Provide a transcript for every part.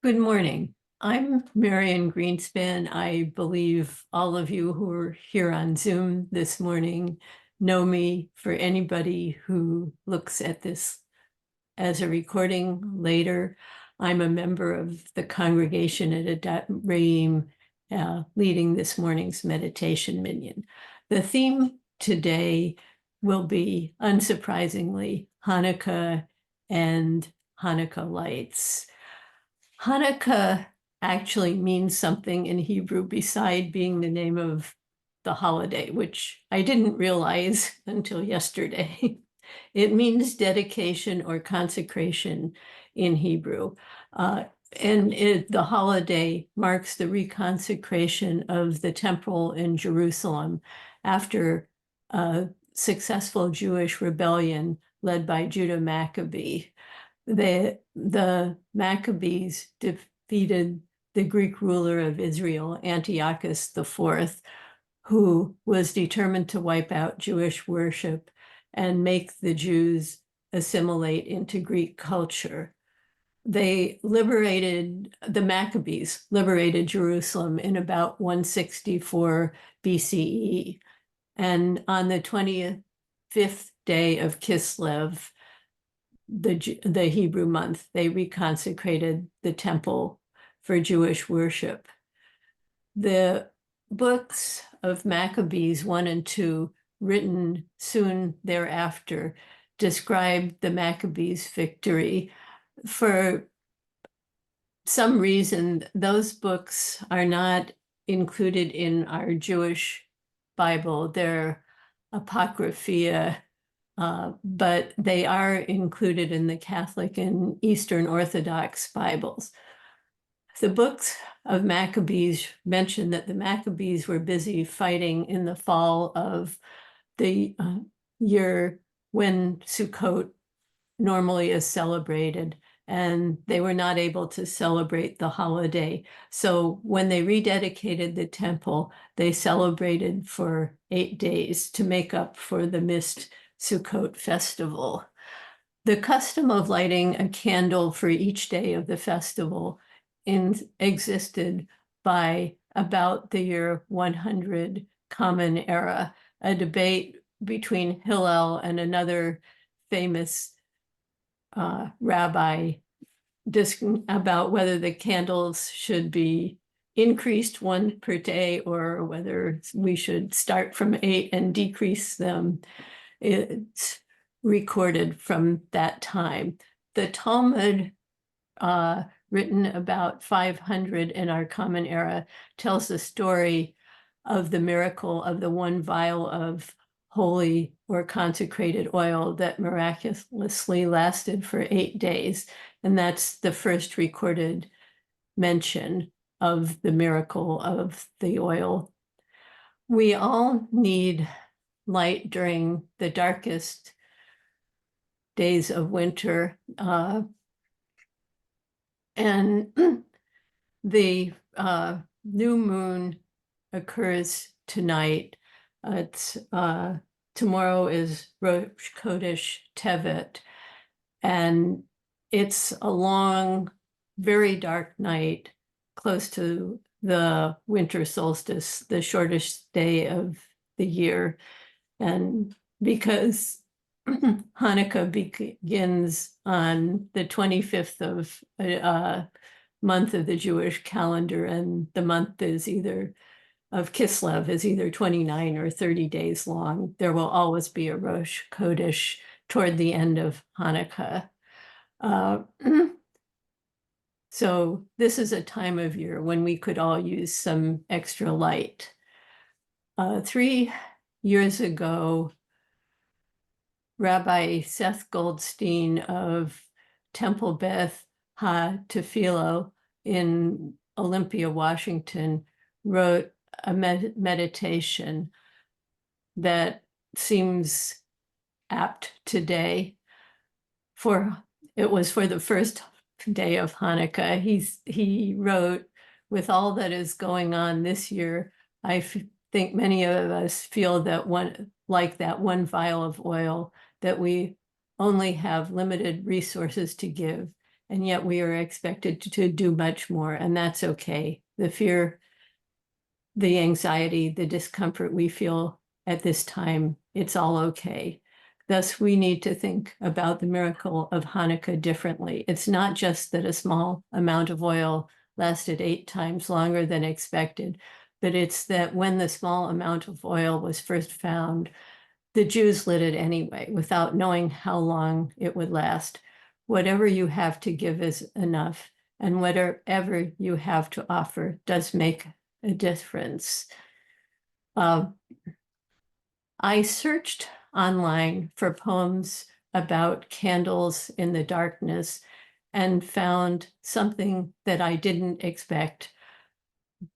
Good morning. I'm Marion Greenspan. I believe all of you who are here on Zoom this morning know me. For anybody who looks at this as a recording later, I'm a member of the congregation at Adat Reim, leading this morning's meditation minyan. The theme today will be, unsurprisingly, Hanukkah and Hanukkah lights. Hanukkah actually means something in Hebrew beside being the name of the holiday, which I didn't realize until yesterday. It means dedication or consecration in Hebrew. The holiday marks the reconsecration of the temple in Jerusalem after a successful Jewish rebellion led by Judah Maccabee. The Maccabees defeated the Greek ruler of Israel, Antiochus IV, who was determined to wipe out Jewish worship and make the Jews assimilate into Greek culture. The Maccabees liberated Jerusalem in about 164 BCE. And on the 25th day of Kislev, the Hebrew month, they reconsecrated the temple for Jewish worship. The books of Maccabees 1 and 2, written soon thereafter, describe the Maccabees' victory. For some reason, those books are not included in our Jewish Bible. They're apocrypha, but they are included in the Catholic and Eastern Orthodox Bibles. The books of Maccabees mention that the Maccabees were busy fighting in the fall of the year when Sukkot normally is celebrated, and they were not able to celebrate the holiday. So when they rededicated the temple, they celebrated for 8 days to make up for the missed Sukkot festival. The custom of lighting a candle for each day of the festival existed by about the year 100 Common Era. A debate between Hillel and another famous rabbi about whether the candles should be increased one per day or whether we should start from 8 and decrease them. It's recorded from that time. The Talmud, written about 500 in our Common Era, tells the story of the miracle of the one vial of holy or consecrated oil that miraculously lasted for 8 days. And that's the first recorded mention of the miracle of the oil. We all need light during the darkest days of winter. And the new moon occurs tonight. Tomorrow is Rosh Chodesh Tevet, and it's a long, very dark night, close to the winter solstice, the shortest day of the year. And because Hanukkah begins on the 25th of month of the Jewish calendar, and the month is of Kislev is either 29 or 30 days long, there will always be a Rosh Chodesh toward the end of Hanukkah. So this is a time of year when we could all use some extra light. 3 years ago, Rabbi Seth Goldstein of Temple Beth HaTefillah in Olympia, Washington, wrote a meditation that seems apt today. It was for the first day of Hanukkah. He wrote, with all that is going on this year, I think many of us feel that like that one vial of oil, that we only have limited resources to give and yet we are expected to do much more, and that's okay. The fear, the anxiety, the discomfort we feel at this time, it's all okay. Thus, we need to think about the miracle of Hanukkah differently. It's not just that a small amount of oil lasted 8 times longer than expected, but it's that when the small amount of oil was first found, the Jews lit it anyway, without knowing how long it would last. Whatever you have to give is enough, and whatever you have to offer does make a difference. I searched online for poems about candles in the darkness and found something that I didn't expect,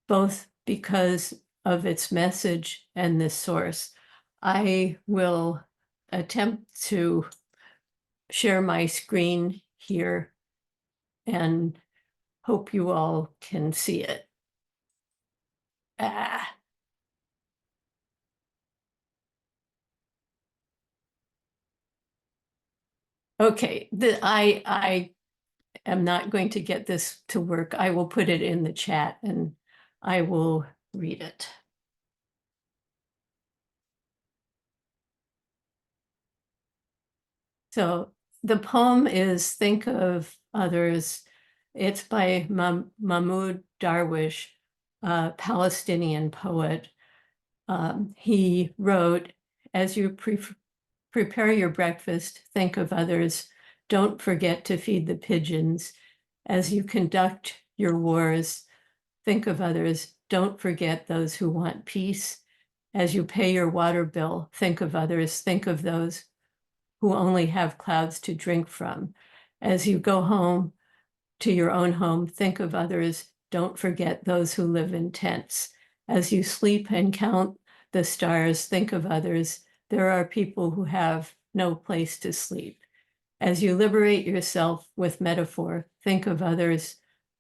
both because of its message and the source. I will attempt to share my screen here and hope you all can see it. Okay, I am not going to get this to work. I will put it in the chat and I will read it. So the poem is Think of Others. It's by Mahmoud Darwish, a Palestinian poet. He wrote, as you prepare your breakfast, think of others. Don't forget to feed the pigeons. As you conduct your wars, think of others. Don't forget those who want peace. As you pay your water bill, think of others. Think of those who only have clouds to drink from. As you go home to your own home, think of others. Don't forget those who live in tents. As you sleep and count the stars, think of others. There are people who have no place to sleep. As you liberate yourself with metaphor, think of others,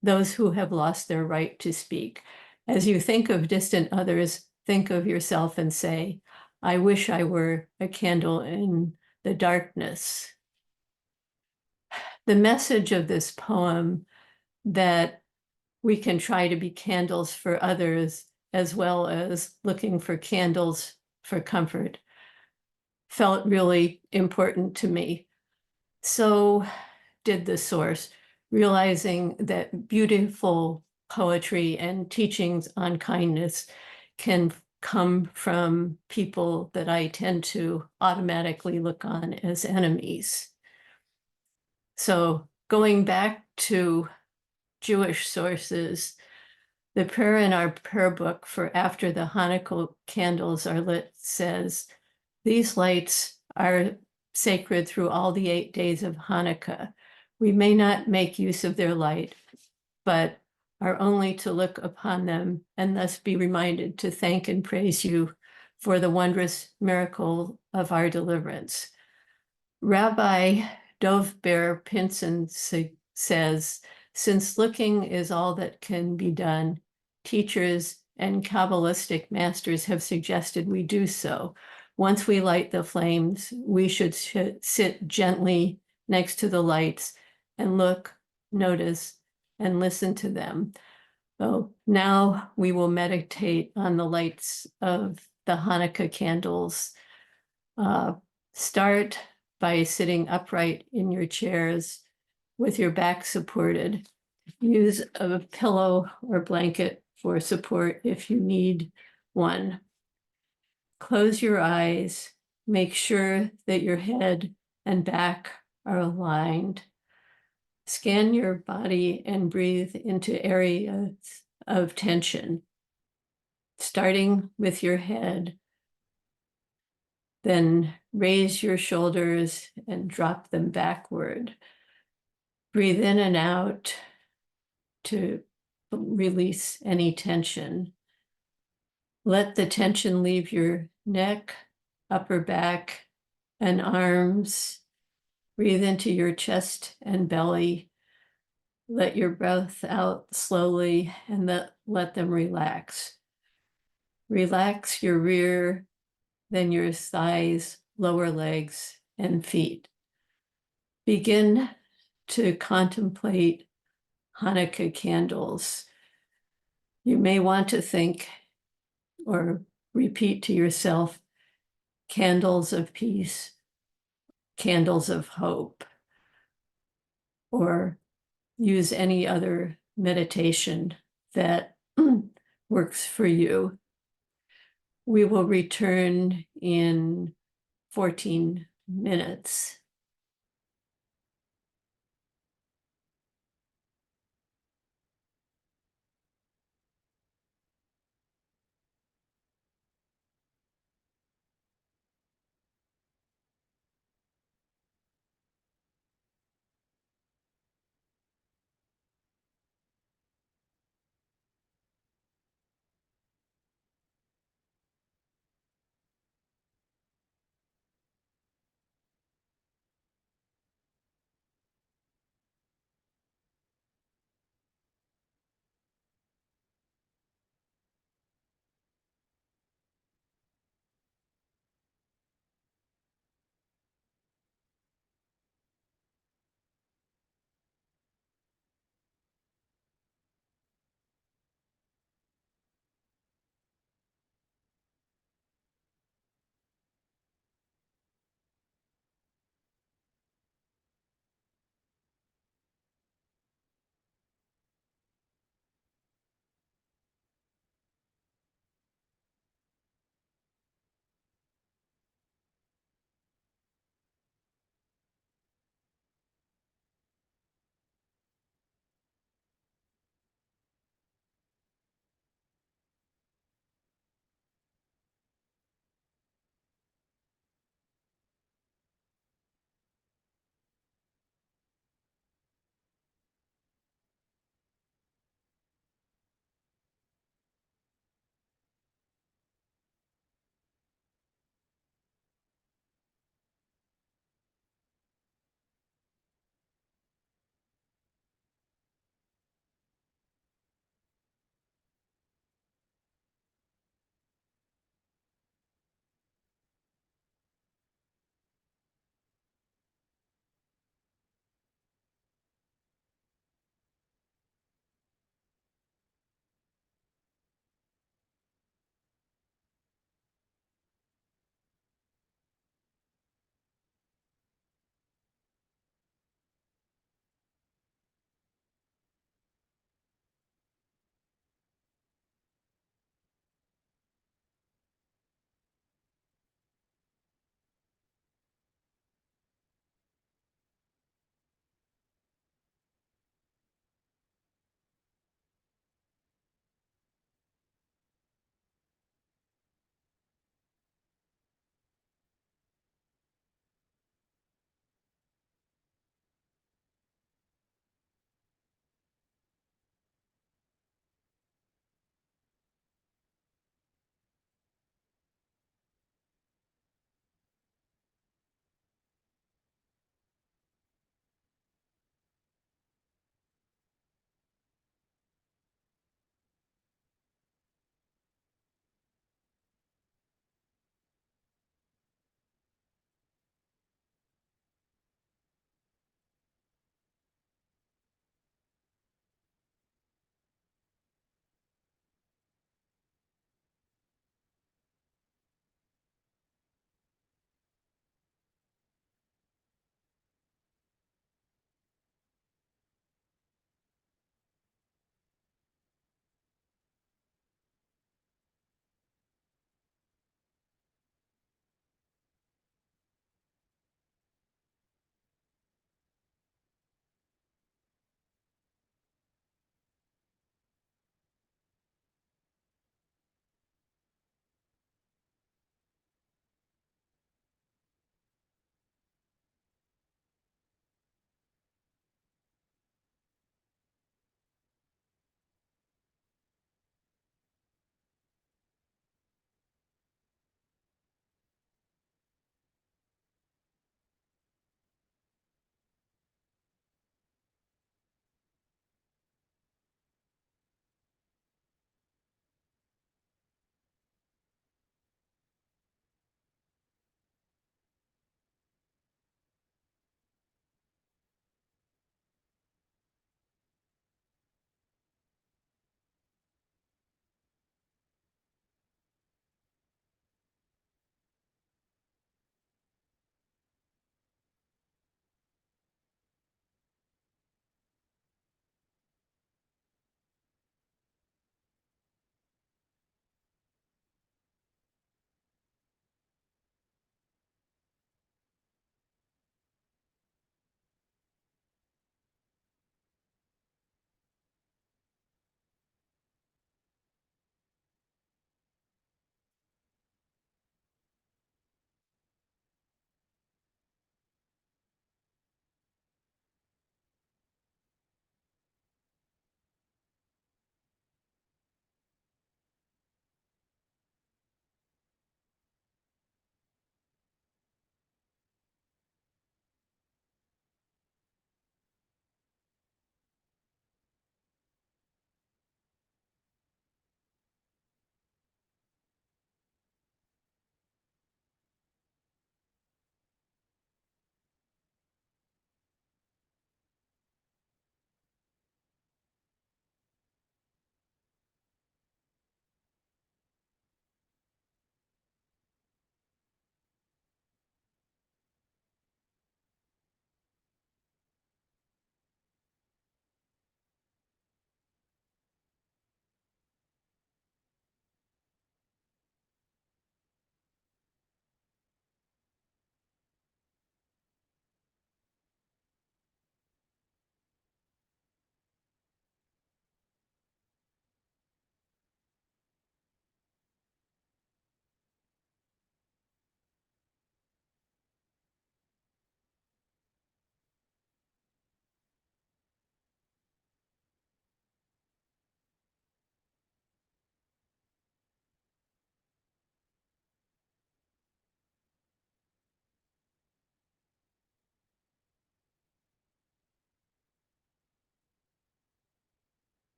those who have lost their right to speak. As you think of distant others, think of yourself and say, I wish I were a candle in the darkness. The message of this poem, that we can try to be candles for others as well as looking for candles for comfort, felt really important to me. So did the source, realizing that beautiful poetry and teachings on kindness can come from people that I tend to automatically look on as enemies. So going back to Jewish sources, the prayer in our prayer book for after the Hanukkah candles are lit says, these lights are sacred through all the 8 days of Hanukkah. We may not make use of their light, but are only to look upon them and thus be reminded to thank and praise you for the wondrous miracle of our deliverance. Rabbi Dov-Ber Pinson says, since looking is all that can be done, teachers and Kabbalistic masters have suggested we do so. Once we light the flames, we should sit gently next to the lights and look, notice, and listen to them. So now we will meditate on the lights of the Hanukkah candles. Start by sitting upright in your chairs with your back supported. Use a pillow or blanket for support if you need one. Close your eyes. Make sure that your head and back are aligned. Scan your body and breathe into areas of tension, starting with your head. Then raise your shoulders and drop them backward. Breathe in and out to release any tension. Let the tension leave your neck, upper back, and arms. Breathe into your chest and belly. Let your breath out slowly and let them relax. Relax your rear, then your thighs, lower legs, and feet. Begin to contemplate Hanukkah candles, you may want to think or repeat to yourself, candles of peace, candles of hope, or use any other meditation that works for you. We will return in 14 minutes.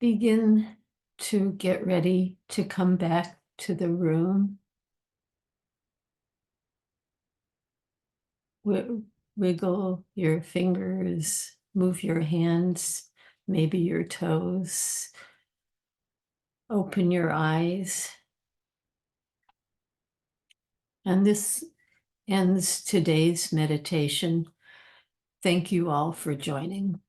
begin to get ready to come back to the room. Wiggle your fingers, move your hands, maybe your toes. Open your eyes. And this ends today's meditation. Thank you all for joining.